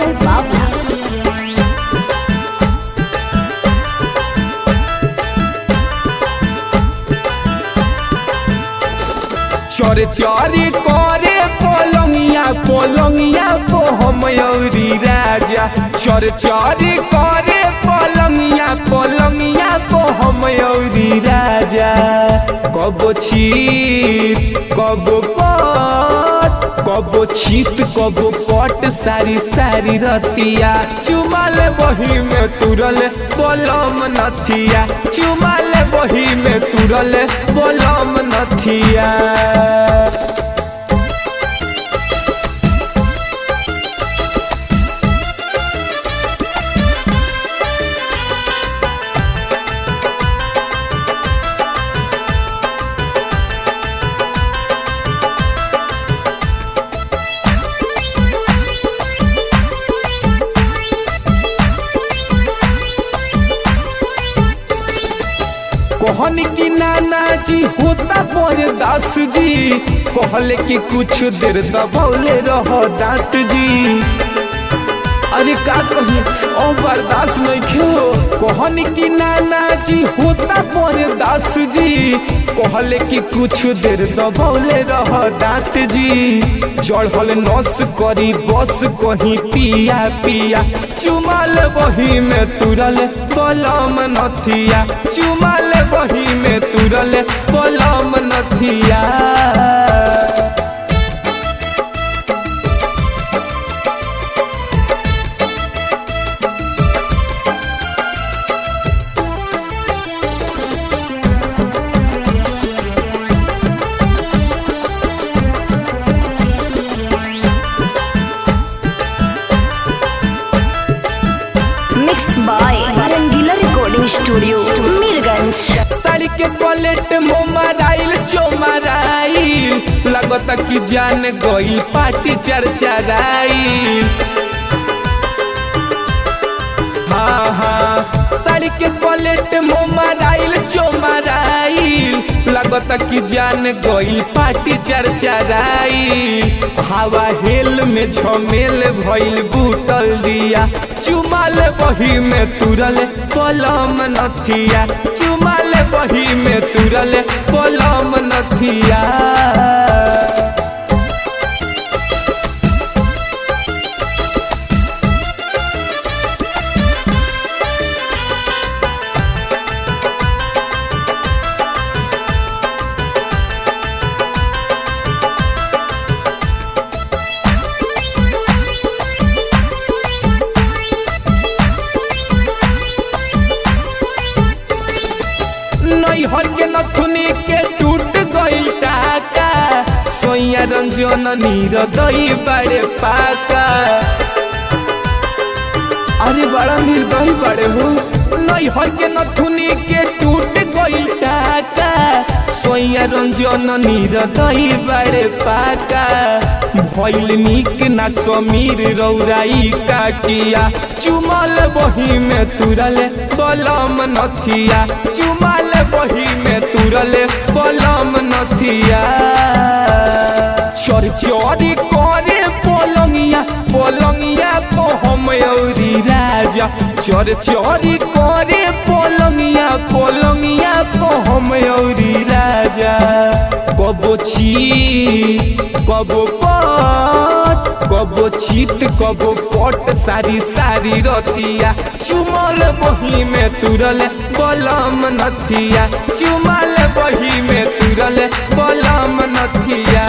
Ranjay Babla. चोरे चोरी करे पलंगिया पलंगिया को हम औरी राजा। चोरे चोरी करे पलंगिया पलंगिया को हम औरी राजा। कबो छीत कबो पट कबो छीत कबो पट सारी सारी रतिया। चुमाल बही में तुरल बोलम नथिया। चुमाल बही में तुरल बोलम नथिया। कहन की नाना जी होता बरदास जी। कहले कि कुछ देर दबौले रहो दांत जी। अरे का कहिए ओ बर्दाश्त नहीं क्यों। कहन की नाना जी होता बरदास जी। कहले कि कुछ देर दबौले रहो दांत जी। चढ़ल नस करी बस कहीं पिया पिया। चुमाल बही में तुरल कलम नथिया। चुमाल बही में तुरल कलम नथिया। Mixed by Rangila Recording Studio, Mirganj. Sari के पलेट मोमराइल चोमराइल। लगता कि जान गई पार्टी चरचराइल। हाँ हाँ साड़ी के पलेट मोमराइल चोमराइल। लगता कि जान गई पार्टी चरचराइल। हवा हेल में झमेल भइल बूतल दिया। चुमाल बही में तुरल कलम नथिया। चुमाल बही में तुरल कलम नथिया। नैहर के नथुनी के टूट गई टाका। सोया रंजन नीर दही बड़े पाका। अरे बड़ा निर्दयी बड़े हो। नैहर के नथुनी के टूट गई टाका। सोया रंजन नीर दही बड़े पाका। भइल निक ना समीर रौराई का किया। चुमाल बही में तुरल कलम नथिया। चुमाल बही में तुरल कलम नथिया। चोरी चोरी करे पलंगिया पलंगिया को हम औरी राजा। चोरी चोरी करे पलंगिया पलंगिया को हम औरी राजा। कबो छी कबो पट कबो छीत कबो पट सारी सारी रतिया। चुमाल बही में तुरल कलम नथिया। चुमाल बही में तुरल कलम नथिया।